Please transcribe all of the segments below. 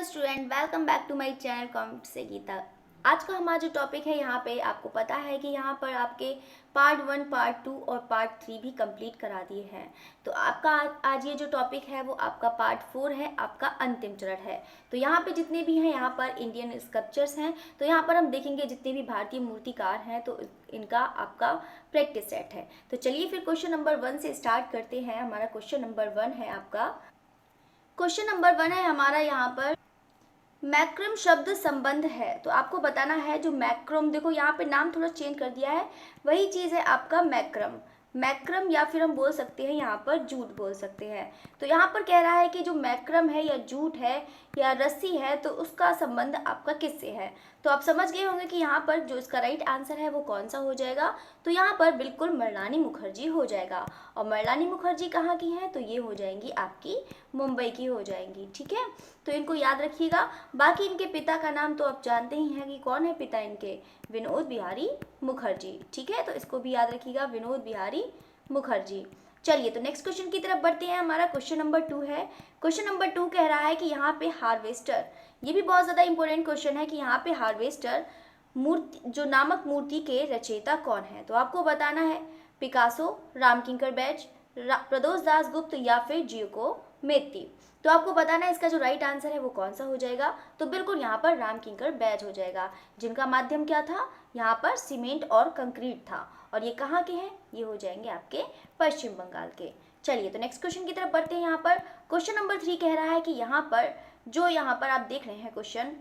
Student, welcome back to my channel comment से गीता। आज का हमारा जो टॉपिक है यहाँ पे आपको पता है कि यहाँ पर आपके पार्ट 1, पार्ट 2 और पार्ट 3 भी कंप्लीट करा दिए हैं। तो आपका आज ये जो टॉपिक है वो आपका पार्ट 4 है, आपका अंतिम चरण है। तो यहाँ पे जितने भी हैं यहाँ पर इंडियन स्कल्पचर्स हैं, तो यहाँ पर हम देखेंगे जितने भी भारतीय मूर्तिकार हैं तो इनका आपका प्रैक्टिस सेट है। तो चलिए फिर क्वेश्चन नंबर 1 से स्टार्ट करते हैं। हमारा क्वेश्चन नंबर 1 है आपका, क्वेश्चन नंबर 1 है हमारा यहाँ पर मैक्रम शब्द संबंध है। तो आपको बताना है जो मैक्रम, देखो यहाँ पे नाम थोड़ा चेंज कर दिया है, वही चीज़ है आपका मैक्रम। मैक्रम या फिर हम बोल सकते हैं यहाँ पर जूट बोल सकते हैं। तो यहाँ पर कह रहा है कि जो मैक्रम है या जूट है या रस्सी है तो उसका संबंध आपका किससे है। तो आप समझ गए होंगे कि यहाँ पर जो इसका राइट आंसर है वो कौन सा हो जाएगा। तो यहाँ पर बिल्कुल मृणालिनी मुखर्जी हो जाएगा। और मृणालिनी मुखर्जी कहाँ की हैं, तो ये हो जाएंगी आपकी मुंबई की हो जाएंगी। ठीक है, तो इनको याद रखिएगा। बाकी इनके पिता का नाम तो आप जानते ही हैं कि कौन है पिता इनके, विनोद बिहारी मुखर्जी। ठीक है, तो इसको भी याद रखिएगा, विनोद बिहारी मुखर्जी। चलिए तो नेक्स्ट क्वेश्चन की तरफ बढ़ते हैं। हमारा क्वेश्चन नंबर 2 है। क्वेश्चन नंबर 2 कह रहा है कि यहाँ पे हार्वेस्टर, ये भी बहुत ज़्यादा इंपॉर्टेंट क्वेश्चन है कि यहाँ पे हार्वेस्टर मूर्ति जो नामक मूर्ति के रचयिता कौन है। तो आपको बताना है पिकासो, रामकिंकर बैज, प्रदोष दास गुप्त या फिर जियोको मेत्ती। तो आपको बताना है इसका जो राइट आंसर है वो कौन सा हो जाएगा। तो बिल्कुल यहाँ पर रामकिंकर बैज हो जाएगा, जिनका माध्यम क्या था, यहाँ पर सीमेंट और कंक्रीट था। और ये कहाँ के हैं, ये हो जाएंगे आपके पश्चिम बंगाल के। चलिए तो नेक्स्ट क्वेश्चन की तरफ बढ़ते हैं। यहाँ पर क्वेश्चन नंबर 3 कह रहा है कि यहाँ पर जो यहाँ पर आप देख रहे हैं क्वेश्चन,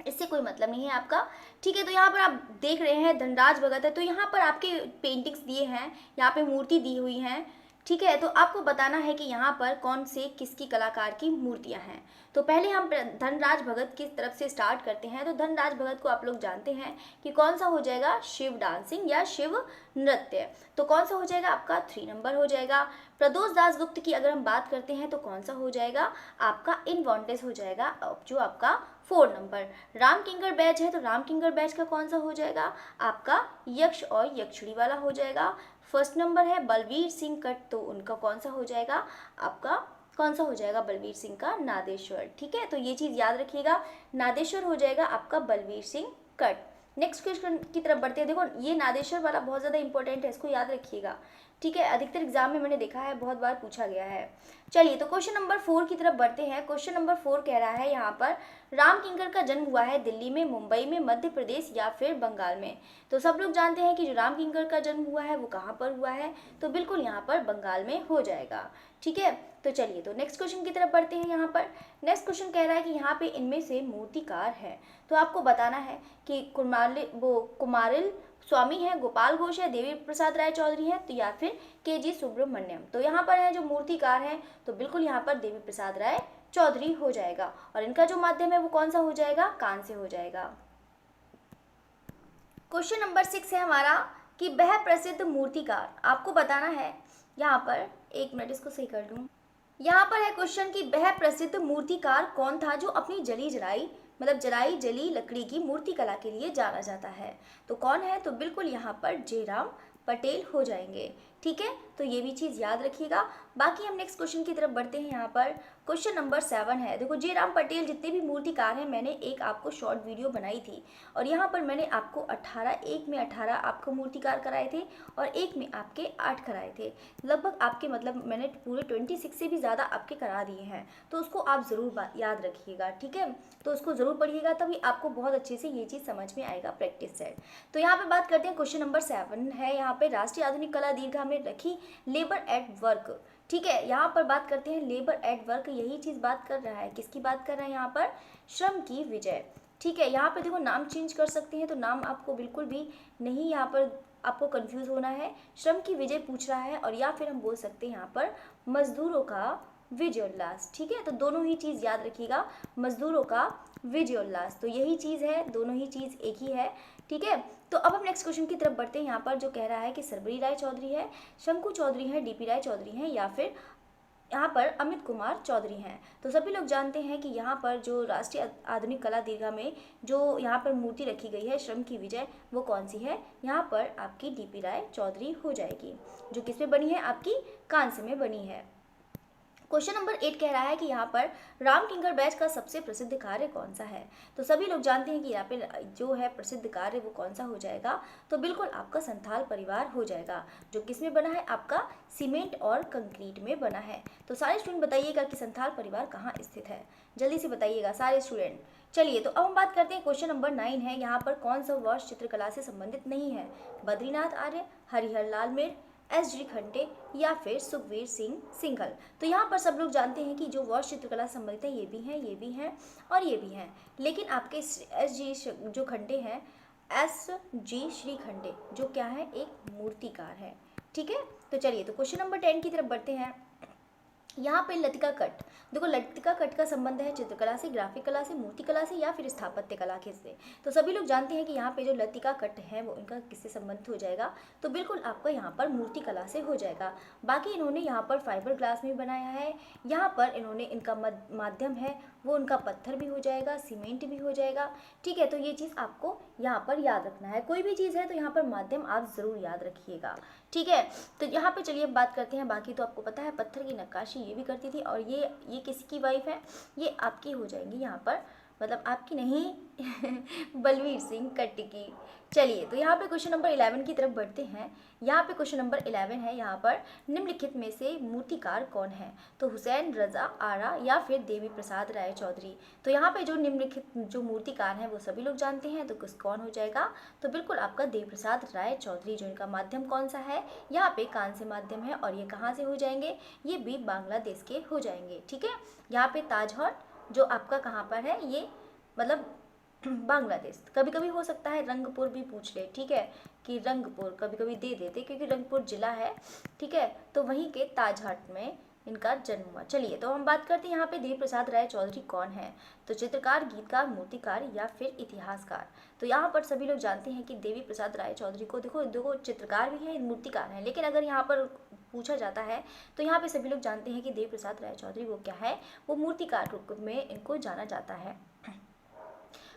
इससे कोई मतलब नहीं है आपका। ठीक है, तो यहाँ पर आप देख रहे हैं धनराज भगत है, तो यहाँ पर आपके पेंटिंग्स दिए हैं, यहाँ पे मूर्ति दी हुई हैं। ठीक है, तो आपको बताना है कि यहाँ पर कौन से किसकी कलाकार की मूर्तियाँ हैं। तो पहले हम धनराज भगत की तरफ से स्टार्ट करते हैं। तो धनराज भगत को आप लोग जानते हैं कि कौन सा हो जाएगा, शिव डांसिंग या शिव नृत्य। तो कौन सा हो जाएगा आपका 3 नंबर हो जाएगा। प्रदोष दास गुप्त की अगर हम बात करते हैं तो कौन सा हो जाएगा आपका इनवॉन्टेस हो जाएगा, जो आपका 4 नंबर। रामकिंकर बैज है तो रामकिंकर बैज का कौन सा हो जाएगा आपका यक्ष और यक्षिणी वाला हो जाएगा। फर्स्ट नंबर है बलवीर सिंह कट, तो उनका कौन सा हो जाएगा आपका, कौन सा हो जाएगा बलवीर सिंह का नादेश्वर। ठीक है, तो ये चीज़ याद रखिएगा, नादेश्वर हो जाएगा आपका बलवीर सिंह कट। नेक्स्ट क्वेश्चन की तरफ बढ़ते हैं। देखो ये नादेश्वर वाला बहुत ज़्यादा इंपॉर्टेंट है, इसको याद रखिएगा। ठीक है, अधिकतर एग्जाम में मैंने देखा है, बहुत बार पूछा गया है। चलिए तो क्वेश्चन नंबर 4 की तरफ बढ़ते हैं। क्वेश्चन नंबर 4 कह रहा है यहाँ पर रामकिंकर का जन्म हुआ है दिल्ली में, मुंबई में, मध्य प्रदेश या फिर बंगाल में। तो सब लोग जानते हैं कि जो रामकिंकर का जन्म हुआ है वो कहाँ पर हुआ है, तो बिल्कुल यहाँ पर बंगाल में हो जाएगा। ठीक है, तो चलिए तो नेक्स्ट क्वेश्चन की तरफ बढ़ते हैं। यहाँ पर नेक्स्ट क्वेश्चन कह रहा है कि यहाँ पे इनमें से मूर्तिकार है, तो आपको बताना है कि कुमारिल स्वामी है, गोपाल घोष है, देवी प्रसाद राय चौधरी है, तो या फिर के.जी. सुब्रमण्यम। तो यहाँ पर है जो मूर्तिकार हैं तो बिल्कुल यहाँ पर देवी प्रसाद राय चौधरी हो जाएगा। और इनका जो माध्यम है वो कौन सा हो जाएगा, कान से हो जाएगा। क्वेश्चन नंबर 6 है हमारा कि वह प्रसिद्ध मूर्तिकार, आपको बताना है यहाँ पर, एक मिनट इसको सही कर लूँ। यहाँ पर है क्वेश्चन कि वह प्रसिद्ध मूर्तिकार कौन था जो अपनी जलाई जली लकड़ी की मूर्ति कला के लिए जाना जाता है। तो कौन है, तो बिल्कुल यहाँ पर जयराम पटेल हो जाएंगे। ठीक है, तो ये भी चीज़ याद रखिएगा। बाकी हम नेक्स्ट क्वेश्चन की तरफ बढ़ते हैं। यहाँ पर क्वेश्चन नंबर 7 है। देखो जयराम पटेल जितने भी मूर्तिकार हैं, मैंने एक आपको शॉर्ट वीडियो बनाई थी और यहाँ पर मैंने आपको 18, एक में 18 आपको मूर्तिकार कराए थे और एक में आपके 8 कराए थे। लगभग आपके मतलब मैंने पूरे 26 से भी ज़्यादा आपके करा दिए हैं, तो उसको आप ज़रूर याद रखिएगा। ठीक है, तो उसको ज़रूर पढ़िएगा, तभी आपको बहुत अच्छे से ये चीज़ समझ में आएगा, प्रैक्टिस सेट। तो यहाँ पे बात करते हैं, क्वेश्चन नंबर 7 है यहाँ पे राष्ट्रीय आधुनिक कला दीर्घा में रखी लेबर एट वर्क। ठीक है, यहाँ पर बात करते हैं लेबर एट वर्क, यही चीज़ बात कर रहा है, किसकी बात कर रहा है यहाँ पर, श्रम की विजय। ठीक है, यहाँ पे देखो नाम चेंज कर सकते हैं, तो नाम आपको बिल्कुल भी नहीं यहाँ पर आपको कंफ्यूज होना है। श्रम की विजय पूछ रहा है और या फिर हम बोल सकते हैं यहाँ पर मजदूरों का विजय उल्लास। ठीक है, तो दोनों ही चीज़ याद रखिएगा, मजदूरों का विजय उल्लास, तो यही चीज़ है, दोनों ही चीज़ एक ही है। ठीक है, तो अब हम नेक्स्ट क्वेश्चन की तरफ बढ़ते हैं। यहाँ पर जो कह रहा है कि सरबरी राय चौधरी है, शंकु चौधरी है, डीपी राय चौधरी हैं या फिर यहाँ पर अमित कुमार चौधरी हैं। तो सभी लोग जानते हैं कि यहाँ पर जो राष्ट्रीय आधुनिक कला दीर्घा में जो यहाँ पर मूर्ति रखी गई है श्रम की विजय, वो कौन सी है, यहाँ पर आपकी डीपी राय चौधरी हो जाएगी, जो किस में बनी है, आपकी कांस्य में बनी है। क्वेश्चन नंबर 8 कह रहा है कि यहाँ पर राम किंकर बैच का सबसे प्रसिद्ध कार्य कौन सा है। तो सभी लोग जानते हैं कि यहाँ पे जो है प्रसिद्ध कार्य वो कौन सा हो जाएगा। तो बिल्कुल आपका संथाल परिवार हो जाएगा, जो किस में बना है, आपका सीमेंट और कंक्रीट में बना है। तो सारे स्टूडेंट बताइएगा कि संथाल परिवार कहाँ स्थित है, जल्दी से बताइएगा सारे स्टूडेंट। चलिए तो अब हम बात करते हैं क्वेश्चन नंबर 9 है, यहाँ पर कौन सा वर्ष चित्रकला से संबंधित नहीं है। बद्रीनाथ आर्य, हरिहर लाल मेर, एस.डी. खंडे या फिर सुखवीर सिंह सिंघल। तो यहाँ पर सब लोग जानते हैं कि जो वर्ष चित्रकला से संबंधित है ये भी हैं, ये भी हैं और ये भी हैं, लेकिन आपके एस.जी. जो खंडे हैं, एस.जी. श्री खंडे, जो क्या है, एक मूर्तिकार है। ठीक है, तो चलिए तो क्वेश्चन नंबर 10 की तरफ बढ़ते हैं। यहाँ पे लतिका कट, देखो लतिका कट का संबंध है चित्रकला से, ग्राफिक कला से, मूर्ति कला से या फिर स्थापत्य कला के से। तो सभी लोग जानते हैं कि यहाँ पे जो लतिका कट है वो इनका किससे संबंधित हो जाएगा। तो बिल्कुल आपका यहाँ पर मूर्ति कला से हो जाएगा। बाकी इन्होंने यहाँ पर फाइबर ग्लास में बनाया है, यहाँ पर इन्होंने इनका माध्यम है वो उनका पत्थर भी हो जाएगा, सीमेंट भी हो जाएगा। ठीक है, तो ये चीज़ आपको यहाँ पर याद रखना है। कोई भी चीज़ है तो यहाँ पर माध्यम आप ज़रूर याद रखिएगा। ठीक है, तो यहाँ पे चलिए बात करते हैं। बाकी तो आपको पता है पत्थर की नक्काशी ये भी करती थी, और ये किसकी वाइफ है, ये आपकी हो जाएंगी यहाँ पर, मतलब आपकी नहीं बलवीर सिंह कट्टी की। चलिए तो यहाँ पे क्वेश्चन नंबर 11 की तरफ बढ़ते हैं। यहाँ पे क्वेश्चन नंबर 11 है, यहाँ पर निम्नलिखित में से मूर्तिकार कौन है। तो हुसैन रजा आरा या फिर देवी प्रसाद राय चौधरी। तो यहाँ पे जो निम्नलिखित जो मूर्तिकार हैं वो सभी लोग जानते हैं, तो कौन हो जाएगा। तो बिल्कुल आपका देवी प्रसाद राय चौधरी, जो इनका माध्यम कौन सा है, यहाँ पे कांस्य माध्यम है, और ये कहाँ से हो जाएंगे, ये भी बांग्लादेश के हो जाएंगे। ठीक है, यहाँ पे ताजहट जो आपका कहाँ पर है, ये मतलब बांग्लादेश। कभी कभी हो सकता है रंगपुर भी पूछ ले, ठीक है, कि रंगपुर कभी कभी दे देते क्योंकि रंगपुर जिला है। ठीक है, तो वहीं के ताजहट में इनका जन्म हुआ। चलिए तो हम बात करते हैं यहाँ पे देवी प्रसाद राय चौधरी कौन है। तो चित्रकार, गीतकार, मूर्तिकार या फिर इतिहासकार। तो यहाँ पर सभी लोग जानते हैं कि देवी प्रसाद राय चौधरी को देखो चित्रकार भी है, मूर्तिकार है, लेकिन अगर यहाँ पर पूछा जाता है तो यहाँ पे सभी लोग जानते हैं कि देवी प्रसाद राय चौधरी वो क्या है, वो मूर्तिकार रूप में इनको जाना जाता है।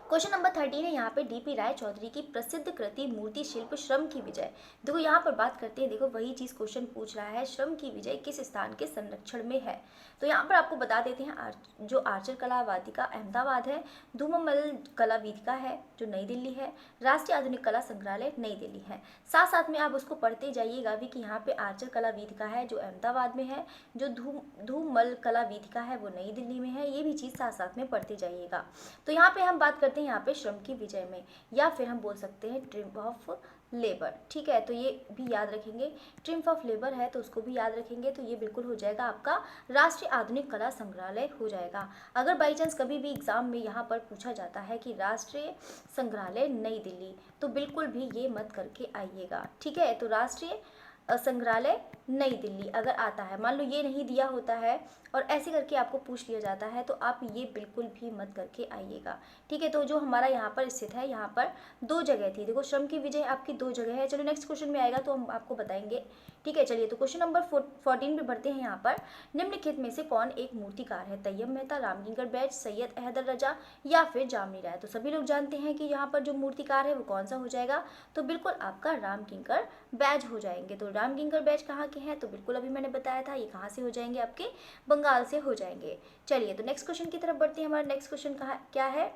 क्वेश्चन नंबर 13 है, यहाँ पे डीपी राय चौधरी की प्रसिद्ध कृति मूर्ति शिल्प श्रम की विजय। देखो यहाँ पर बात करते हैं, देखो वही चीज़ क्वेश्चन पूछ रहा है, श्रम की विजय किस स्थान के संरक्षण में है। तो यहाँ पर आपको बता देते हैं, जो आर्चर कला वाटिका अहमदाबाद है, धूममल कला वेदिका है जो नई दिल्ली है, राष्ट्रीय आधुनिक कला संग्रहालय नई दिल्ली है। साथ साथ में आप उसको पढ़ते जाइएगा भी कि यहाँ पे आर्चर कला वेदिका है जो अहमदाबाद में है, जो धूममल कला वेदिका है वो नई दिल्ली में है। ये भी चीज़ साथ साथ में पढ़ते जाइएगा। तो यहाँ पे हम बात करते हैं यहाँ पे श्रम की विजय में, या फिर हम बोल सकते हैं ट्रिम्फ ऑफ लेबर। ठीक है, तो ये भी याद रखेंगे, ट्रिम्फ ऑफ लेबर है तो उसको भी याद रखेंगे। तो ये बिल्कुल हो जाएगा आपका राष्ट्रीय आधुनिक कला संग्रहालय हो जाएगा। अगर बाई चांस कभी भी एग्जाम में यहाँ पर पूछा जाता है कि राष्ट्रीय संग्रहालय नई दिल्ली, तो बिल्कुल भी ये मत करके आइएगा। ठीक है, तो राष्ट्रीय संग्रहालय नई दिल्ली अगर आता है, मान लो ये नहीं दिया होता है और ऐसे करके आपको पूछ लिया जाता है, तो आप ये बिल्कुल भी मत करके आइएगा। ठीक है, तो जो हमारा यहाँ पर स्थित है, यहाँ पर 2 जगह थी। देखो श्रम की विजय आपकी 2 जगह है। चलो नेक्स्ट क्वेश्चन में आएगा तो हम आपको बताएंगे। ठीक है, चलिए तो क्वेश्चन नंबर 14 पे बढ़ते हैं। यहाँ पर निम्नलिखित में से कौन एक मूर्तिकार है। तैयब मेहता, रामकिंकर बैच, सैयद अहदर रजा या फिर जामनी राय। तो सभी लोग जानते हैं कि यहाँ पर जो मूर्तिकार है वो कौन सा हो जाएगा। तो बिल्कुल आपका रामकिंकर बैच हो जाएंगे। तो रामकिंकर बैच कहाँ के हैं, तो बिल्कुल अभी मैंने बताया था, ये कहाँ से हो जाएंगे, आपके बंगाल से हो जाएंगे। चलिए तो नेक्स्ट क्वेश्चन की तरफ बढ़ते हैं। हमारा नेक्स्ट क्वेश्चन क्या है,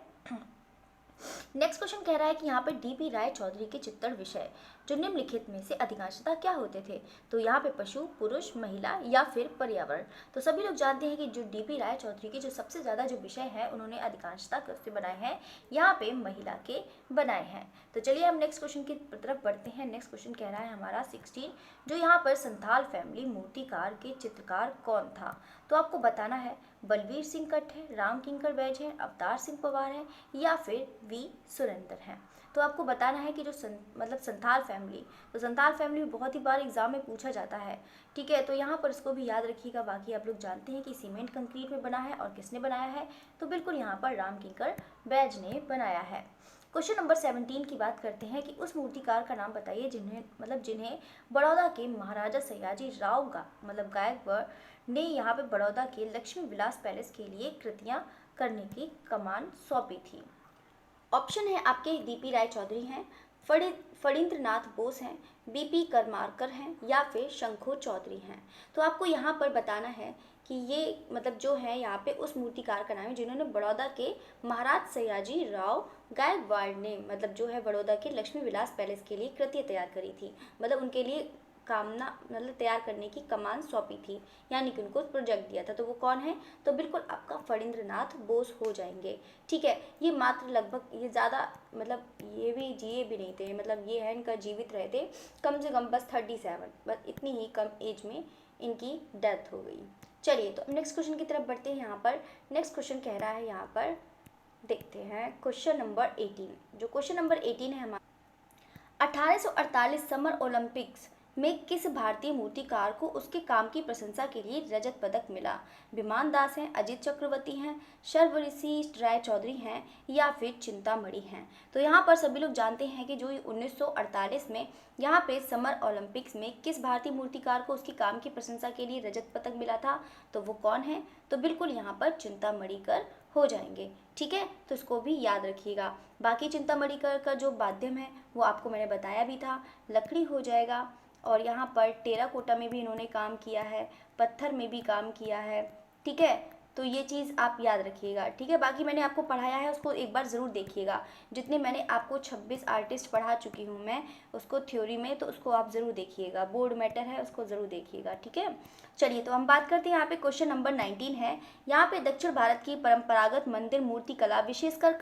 नेक्स्ट क्वेश्चन कह रहा है कि यहाँ पे डीपी राय चौधरी के चित्रण विषय जो निम्नलिखित में से अधिकांशतः क्या होते थे। तो यहाँ पे पशु, पुरुष, महिला या फिर पर्यावरण। तो सभी लोग जानते हैं कि जो डीपी राय चौधरी के जो सबसे ज़्यादा जो विषय है उन्होंने अधिकांशतः किससे बनाए हैं, यहाँ पे महिला के बनाए हैं। तो चलिए हम नेक्स्ट क्वेश्चन की तरफ बढ़ते हैं। नेक्स्ट क्वेश्चन कह रहा है हमारा 16, जो यहाँ पर संथाल फैमिली मूर्तिकार के चित्रकार कौन था। तो आपको बताना है बलवीर सिंह कट है, रामकिंकर बैच है, अवतार सिंह पवार है या फिर वी सुरेंद्र है। तो आपको बताना है कि जो संथाल फैमिली, तो संथाल फैमिली बहुत ही बार एग्जाम में पूछा जाता है। ठीक है, तो यहाँ पर इसको भी याद रखिएगा। बाकी आप लोग जानते हैं कि सीमेंट कंक्रीट में बना है और किसने बनाया है, तो बिल्कुल यहाँ पर रामकिंकर बैच ने बनाया है। क्वेश्चन नंबर 17 की बात करते हैं कि उस मूर्तिकार का नाम बताइए जिन्हें बड़ौदा के महाराजा सयाजी राव गायकवाड़ ने यहाँ पे बड़ौदा के लक्ष्मी विलास पैलेस के लिए कृतियाँ करने की कमान सौंपी थी। ऑप्शन है आपके डीपी राय चौधरी हैं, फणींद्र नाथ बोस हैं, बीपी करमारकर हैं या फिर शंखो चौधरी हैं। तो आपको यहाँ पर बताना है कि ये मतलब जो है यहाँ पे उस मूर्तिकार का नाम है जिन्होंने बड़ौदा के महाराज सयाजी राव गायकवाड़ ने मतलब जो है बड़ौदा के लक्ष्मी विलास पैलेस के लिए कृति तैयार करी थी, मतलब उनके लिए कामना मतलब तैयार करने की कमान सौंपी थी, यानी कि उनको प्रोजेक्ट दिया था। तो वो कौन है? तो बिल्कुल आपका फणींद्र नाथ बोस हो जाएंगे। ठीक है, ये मात्र लगभग ये ज़्यादा मतलब ये भी जिए भी नहीं थे, मतलब ये है इनका जीवित रहे थे कम से कम बस 37, बस इतनी ही कम एज में इनकी डेथ हो गई। चलिए तो नेक्स्ट क्वेश्चन की तरफ बढ़ते हैं। यहाँ पर नेक्स्ट क्वेश्चन कह रहा है, यहाँ पर देखते हैं क्वेश्चन नंबर 18। जो क्वेश्चन नंबर 18 है हमारा, 1848 समर ओलंपिक्स में किस भारतीय मूर्तिकार को उसके काम की प्रशंसा के लिए रजत पदक मिला? विमान दास हैं, अजीत चक्रवर्ती हैं, सर्वऋषि राय चौधरी हैं या फिर चिंतामणि हैं। तो यहाँ पर सभी लोग जानते हैं कि जो 1948 में यहाँ पे समर ओलंपिक्स में किस भारतीय मूर्तिकार को उसके काम की प्रशंसा के लिए रजत पदक मिला था, तो वो कौन है? तो बिल्कुल यहाँ पर चिंतामणि कर हो जाएंगे। ठीक है, तो इसको भी याद रखिएगा। बाकी चिंतामणि कर का जो माध्यम है वो आपको मैंने बताया भी था, लकड़ी हो जाएगा। और यहाँ पर टेराकोटा में भी इन्होंने काम किया है, पत्थर में भी काम किया है। ठीक है, तो ये चीज़ आप याद रखिएगा। ठीक है, बाकी मैंने आपको पढ़ाया है उसको एक बार ज़रूर देखिएगा। जितने मैंने आपको 26 आर्टिस्ट पढ़ा चुकी हूँ मैं उसको थ्योरी में, तो उसको आप ज़रूर देखिएगा। बोर्ड मैटर है, उसको ज़रूर देखिएगा। ठीक है, चलिए तो हम बात करते हैं। यहाँ पे क्वेश्चन नंबर 19 है। यहाँ पे दक्षिण भारत की परंपरागत मंदिर मूर्ति कला विशेषकर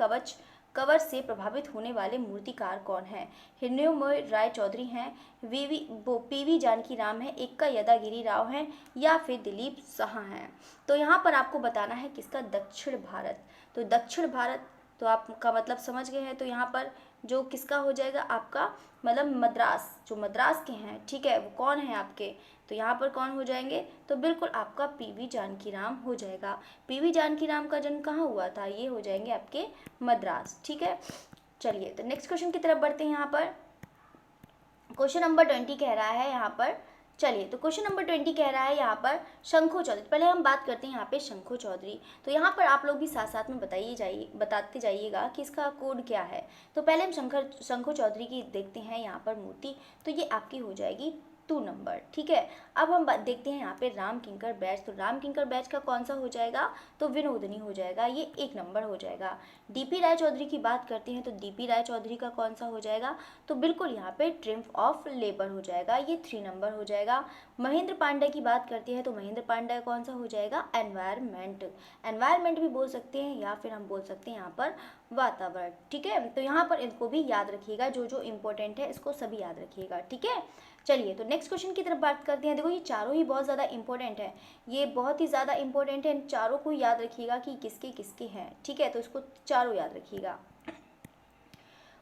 कवर से प्रभावित होने वाले मूर्तिकार कौन है? हृदयोमय राय चौधरी हैं, पीवी जानकी राम है, एक्का यदागिरी राव हैं या फिर दिलीप साहा हैं। तो यहाँ पर आपको बताना है किसका? दक्षिण भारत। तो दक्षिण भारत तो आपका मतलब समझ गए हैं। तो यहाँ पर जो किसका हो जाएगा आपका मतलब मद्रास, जो मद्रास के हैं। ठीक है, वो कौन है आपके? तो यहाँ पर कौन हो जाएंगे? तो बिल्कुल आपका पीवी जानकी राम हो जाएगा। पीवी जानकी राम का जन्म कहाँ हुआ था? ये हो जाएंगे आपके मद्रास। ठीक है, चलिए तो नेक्स्ट क्वेश्चन की तरफ बढ़ते हैं। यहाँ पर क्वेश्चन नंबर 20 कह रहा है यहाँ पर, चलिए तो क्वेश्चन नंबर 20 कह रहा है यहाँ पर शंखो चौधरी। पहले हम बात करते हैं यहाँ पे शंखो चौधरी। तो यहाँ पर आप लोग भी साथ साथ में बताते जाइएगा कि इसका कोड क्या है। तो पहले हम शंखो चौधरी की देखते हैं यहाँ पर मूर्ति। तो ये आपकी हो जाएगी 2 नंबर। ठीक है, अब हम देखते हैं यहाँ पे राम किंकर बैच। तो राम किंकर बैच का कौन सा हो जाएगा? तो विनोदनी हो जाएगा, ये 1 नंबर हो जाएगा। डीपी राय चौधरी की बात करते हैं तो डीपी राय चौधरी का कौन सा हो जाएगा? तो बिल्कुल यहाँ पे ट्रिम्फ ऑफ लेबर हो जाएगा, ये 3 नंबर हो जाएगा। महेंद्र पांडे की बात करते हैं तो महेंद्र पांडे कौन सा हो जाएगा? एनवायरमेंट भी बोल सकते हैं या फिर हम बोल सकते हैं यहाँ पर वातावरण। ठीक है, तो यहाँ पर इनको भी याद रखिएगा, जो जो इम्पोर्टेंट है इसको सभी याद रखिएगा। ठीक है, चलिए तो नेक्स्ट क्वेश्चन की तरफ बात करते हैं। देखो ये चारों ही बहुत ज़्यादा इंपॉर्टेंट है, ये बहुत ही ज़्यादा इंपॉर्टेंट है। इन चारों को याद रखिएगा कि किसके किसके हैं। ठीक है, तो इसको चारों याद रखिएगा।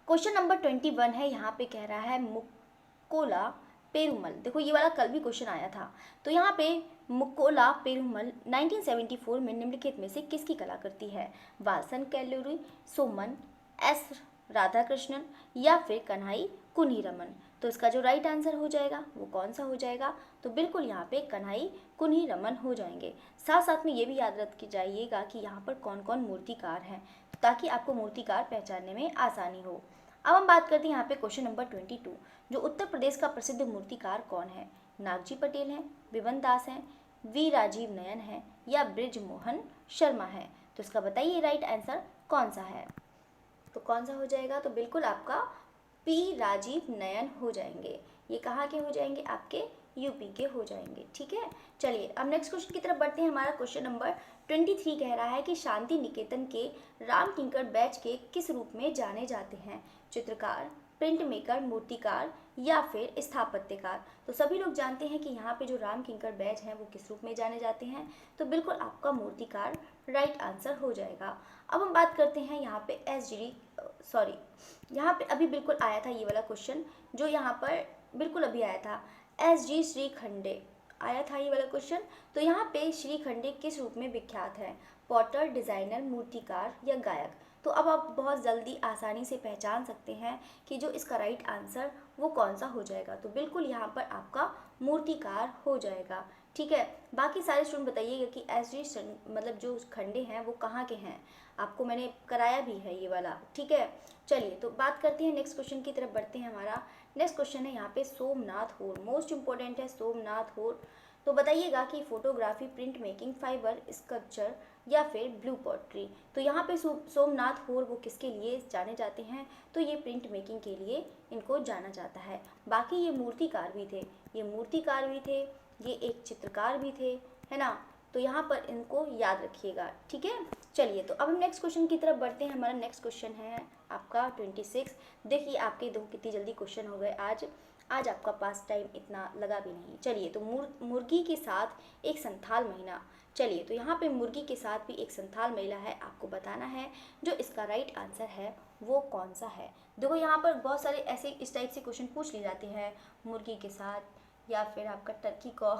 क्वेश्चन नंबर 21 है। यहाँ पे कह रहा है मुक्कोला पेरुमल। देखो ये वाला कल भी क्वेश्चन आया था। तो यहाँ पे मुक्कोला पेरुमल 1974 में निम्नलिखित में से किसकी कलाकृति है? वालसन कैलोरी, सोमन, एस राधाकृष्णन या फिर कन्हई कुन्हीरमन। तो इसका जो राइट आंसर हो जाएगा वो कौन सा हो जाएगा? तो बिल्कुल यहाँ पे कन्हई कुन्हीरमन हो जाएंगे। साथ साथ में ये भी याद रख के जाइएगा कि यहाँ पर कौन कौन मूर्तिकार हैं, ताकि आपको मूर्तिकार पहचानने में आसानी हो। अब हम बात करते हैं यहाँ पे क्वेश्चन नंबर 22। जो उत्तर प्रदेश का प्रसिद्ध मूर्तिकार कौन है? नागजी पटेल हैं, विवन दास हैं, वी राजीव नयन है या ब्रिज मोहन शर्मा है। तो इसका बताइए राइट आंसर कौन सा है? तो कौन सा हो जाएगा? तो बिल्कुल आपका पी राजीव नयन हो जाएंगे। ये कहाँ के हो जाएंगे? आपके यूपी के हो जाएंगे। ठीक है, चलिए अब नेक्स्ट क्वेश्चन की तरफ बढ़ते हैं। हमारा क्वेश्चन नंबर 23 कह रहा है कि शांति निकेतन के राम किंकर बैच के किस रूप में जाने जाते हैं? चित्रकार, प्रिंट मेकर, मूर्तिकार या फिर स्थापत्यकार। तो सभी लोग जानते हैं कि यहाँ पे जो राम किंकर बैच हैं वो किस रूप में जाने जाते हैं? तो बिल्कुल आपका मूर्तिकार राइट आंसर हो जाएगा। अब हम बात करते हैं यहाँ पे यहाँ पे अभी बिल्कुल आया था ये वाला क्वेश्चन, जो यहाँ पर बिल्कुल अभी आया था, SG श्रीखंडे आया था ये वाला क्वेश्चन। तो यहाँ पे श्रीखंडे किस रूप में विख्यात है? पॉटर, डिजाइनर, मूर्तिकार या गायक। तो अब आप बहुत जल्दी आसानी से पहचान सकते हैं कि जो इसका राइट आंसर वो कौन सा हो जाएगा। तो बिल्कुल यहाँ पर आपका मूर्तिकार हो जाएगा। ठीक है। बाकी सारे स्टूडेंट बताइएगा कि एसडी मतलब जो खंडे हैं वो कहाँ के हैं, आपको मैंने कराया भी है ये वाला, ठीक है। चलिए तो बात करते हैं नेक्स्ट क्वेश्चन की तरफ बढ़ते हैं। हमारा नेक्स्ट क्वेश्चन है यहाँ पे सोमनाथ होर, मोस्ट इंपॉर्टेंट है सोमनाथ होर। तो बताइएगा कि photography, print making, fibre sculpture या फिर ब्लू पॉटरी। तो यहाँ पे सोमनाथ होर वो किसके लिए जाने जाते हैं, तो ये प्रिंट मेकिंग के लिए इनको जाना जाता है। बाकी ये मूर्तिकार भी थे, ये मूर्तिकार भी थे, ये एक चित्रकार भी थे, है ना। तो यहाँ पर इनको याद रखिएगा, ठीक है। चलिए तो अब हम नेक्स्ट क्वेश्चन की तरफ बढ़ते हैं। हमारा नेक्स्ट क्वेश्चन है आपका 26। देखिए आपके दो कितनी जल्दी क्वेश्चन हो गए आज आपका पास टाइम इतना लगा भी नहीं। चलिए तो मुर्गी के साथ एक संथाल महिला। चलिए तो यहाँ पे मुर्गी के साथ भी एक संथाल महिला है, आपको बताना है जो इसका राइट आंसर है वो कौन सा है। देखो यहाँ पर बहुत सारे ऐसे इस टाइप से क्वेश्चन पूछ लिए जाते हैं, मुर्गी के साथ या फिर आपका टर्की कॉ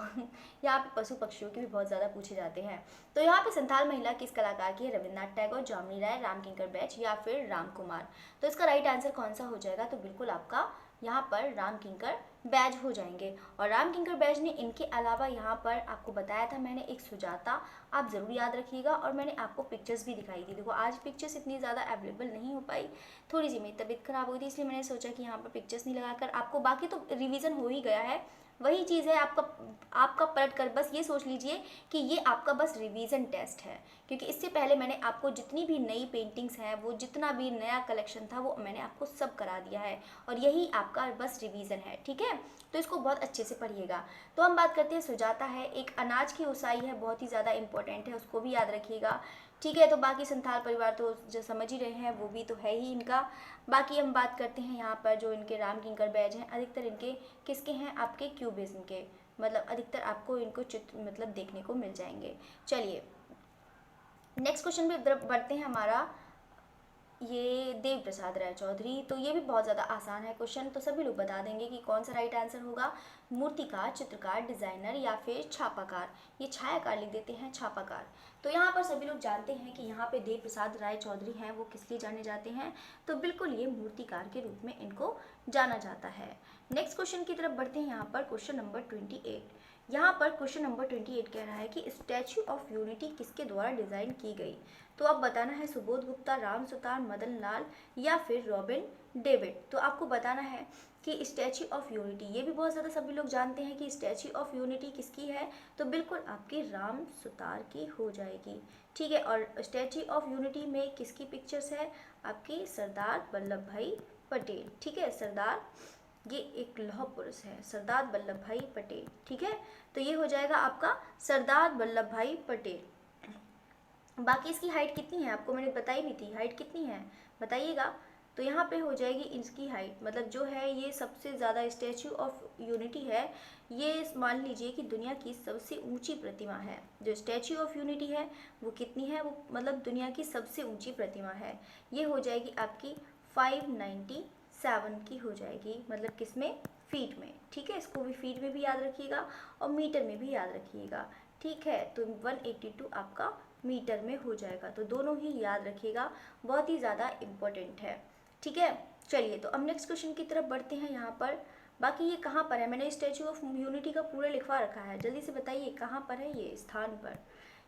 यहाँ पे पशु पक्षियों के भी बहुत ज़्यादा पूछे जाते हैं। तो यहाँ पे संथाल महिला किस कलाकार की है, रविन्द्रनाथ टैगोर, जामिनी राय, रामकिंकर बैच या फिर राम कुमार। तो इसका राइट आंसर कौन सा हो जाएगा, तो बिल्कुल आपका यहाँ पर रामकिंकर बैज हो जाएंगे। और रामकिंकर बैज ने इनके अलावा यहाँ पर आपको बताया था मैंने एक सुजाता, आप ज़रूर याद रखिएगा। और मैंने आपको पिक्चर्स भी दिखाई थी। देखो आज पिक्चर्स इतनी ज़्यादा अवेलेबल नहीं हो पाई, थोड़ी सी मेरी तबीयत खराब हुई थी, इसलिए मैंने सोचा कि यहाँ पर पिक्चर्स नहीं लगाकर आपको, बाकी तो रिवीजन हो ही गया है। वही चीज़ है आपका पलट कर बस ये सोच लीजिए कि ये आपका बस रिवीजन टेस्ट है, क्योंकि इससे पहले मैंने आपको जितनी भी नई पेंटिंग्स हैं, वो जितना भी नया कलेक्शन था वो मैंने आपको सब करा दिया है, और यही आपका बस रिवीजन है, ठीक है। तो इसको बहुत अच्छे से पढ़िएगा। तो हम बात करते हैं सुजाता है, एक अनाज की ओसाई है, बहुत ही ज़्यादा इंपॉर्टेंट है, उसको भी याद रखिएगा, ठीक है। तो बाकी संथाल परिवार तो जो समझ ही रहे हैं वो भी तो है ही इनका। बाकी हम बात करते हैं यहाँ पर जो इनके रामकिंकर बैज हैं, अधिकतर इनके किसके हैं, आपके क्यूबिज्म के, मतलब अधिकतर आपको इनको चित्र मतलब देखने को मिल जाएंगे। चलिए नेक्स्ट क्वेश्चन पे बढ़ते हैं। हमारा ये देव प्रसाद राय चौधरी, तो ये भी बहुत ज़्यादा आसान है क्वेश्चन, तो सभी लोग बता देंगे कि कौन सा राइट आंसर होगा, मूर्तिकार, चित्रकार, डिज़ाइनर या फिर छापाकार। ये छायाकार लिख देते हैं, छापाकार। तो यहाँ पर सभी लोग जानते हैं कि यहाँ पे देव प्रसाद राय चौधरी हैं, वो किस लिए जाने जाते हैं, तो बिल्कुल ये मूर्तिकार के रूप में इनको जाना जाता है। नेक्स्ट क्वेश्चन की तरफ बढ़ते हैं। यहाँ पर क्वेश्चन नंबर 28। यहाँ पर क्वेश्चन नंबर 28 कह रहा है कि स्टैच्यू ऑफ यूनिटी किसके द्वारा डिज़ाइन की गई। तो आप बताना है सुबोध गुप्ता, राम सुतार, मदन लाल या फिर रॉबिन डेविड। तो आपको बताना है कि स्टैच्यू ऑफ यूनिटी, ये भी बहुत ज़्यादा सभी लोग जानते हैं कि स्टैच्यू ऑफ यूनिटी किसकी है, तो बिल्कुल आपकी राम सुतार की हो जाएगी, ठीक है। और स्टैच्यू ऑफ यूनिटी में किसकी पिक्चर्स है, आपकी सरदार वल्लभ भाई पटेल, ठीक है। सरदार, ये एक लौह पुरुष है, सरदार वल्लभ भाई पटेल, ठीक है। तो ये हो जाएगा आपका सरदार वल्लभ भाई पटेल। बाकी इसकी हाइट कितनी है, आपको मैंने बताई भी थी, हाइट कितनी है बताइएगा। तो यहाँ पे हो जाएगी इसकी हाइट, मतलब जो है ये सबसे ज़्यादा स्टैच्यू ऑफ यूनिटी है, ये मान लीजिए कि दुनिया की सबसे ऊंची प्रतिमा है। जो स्टैच्यू ऑफ यूनिटी है वो कितनी है, वो मतलब दुनिया की सबसे ऊंची प्रतिमा है। ये हो जाएगी आपकी 597 की हो जाएगी, मतलब किसमें, फीट में, ठीक है। इसको भी फीट में भी याद रखिएगा और मीटर में भी याद रखिएगा, ठीक है। तो 182 आपका मीटर में हो जाएगा, तो दोनों ही याद रखिएगा, बहुत ही ज़्यादा इम्पोर्टेंट है, ठीक है। चलिए तो अब नेक्स्ट क्वेश्चन की तरफ बढ़ते हैं। यहाँ पर बाकी ये कहाँ पर है, मैंने स्टैच्यू ऑफ यूनिटी का पूरा लिखवा रखा है, जल्दी से बताइए कहाँ पर है ये स्थान पर।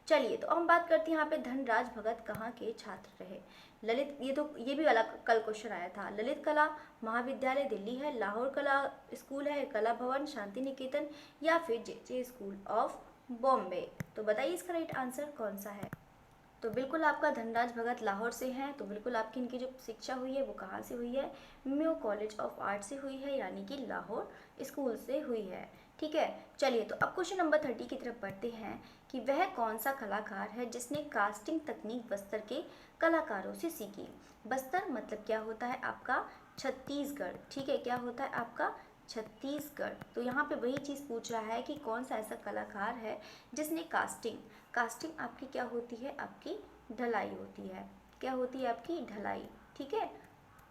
चलिए तो हम बात करते हैं यहाँ पे धनराज भगत कहाँ के छात्र रहे। ललित, ये भी वाला कल क्वेश्चन आया था, ललित कला महाविद्यालय दिल्ली है, लाहौर कला स्कूल है, कला भवन, शांति निकेतन या फिर जे स्कूल ऑफ बॉम्बे। तो बताइए इसका राइट आंसर कौन सा है। तो बिल्कुल आपका धनराज भगत लाहौर से हैं, तो बिल्कुल आपकी इनकी जो शिक्षा हुई है वो कहाँ से हुई है, म्यो कॉलेज ऑफ आर्ट से हुई है, यानी कि लाहौर स्कूल से हुई है, ठीक है। चलिए तो अब क्वेश्चन नंबर 30 की तरफ बढ़ते हैं कि वह कौन सा कलाकार है जिसने कास्टिंग तकनीक बस्तर के कलाकारों से सीखी। बस्तर मतलब क्या होता है आपका छत्तीसगढ़, ठीक है, क्या होता है आपका छत्तीसगढ़। तो यहाँ पे वही चीज़ पूछ रहा है कि कौन सा ऐसा कलाकार है जिसने कास्टिंग आपकी क्या होती है, आपकी ढलाई होती है, क्या होती है आपकी ढलाई, ठीक है।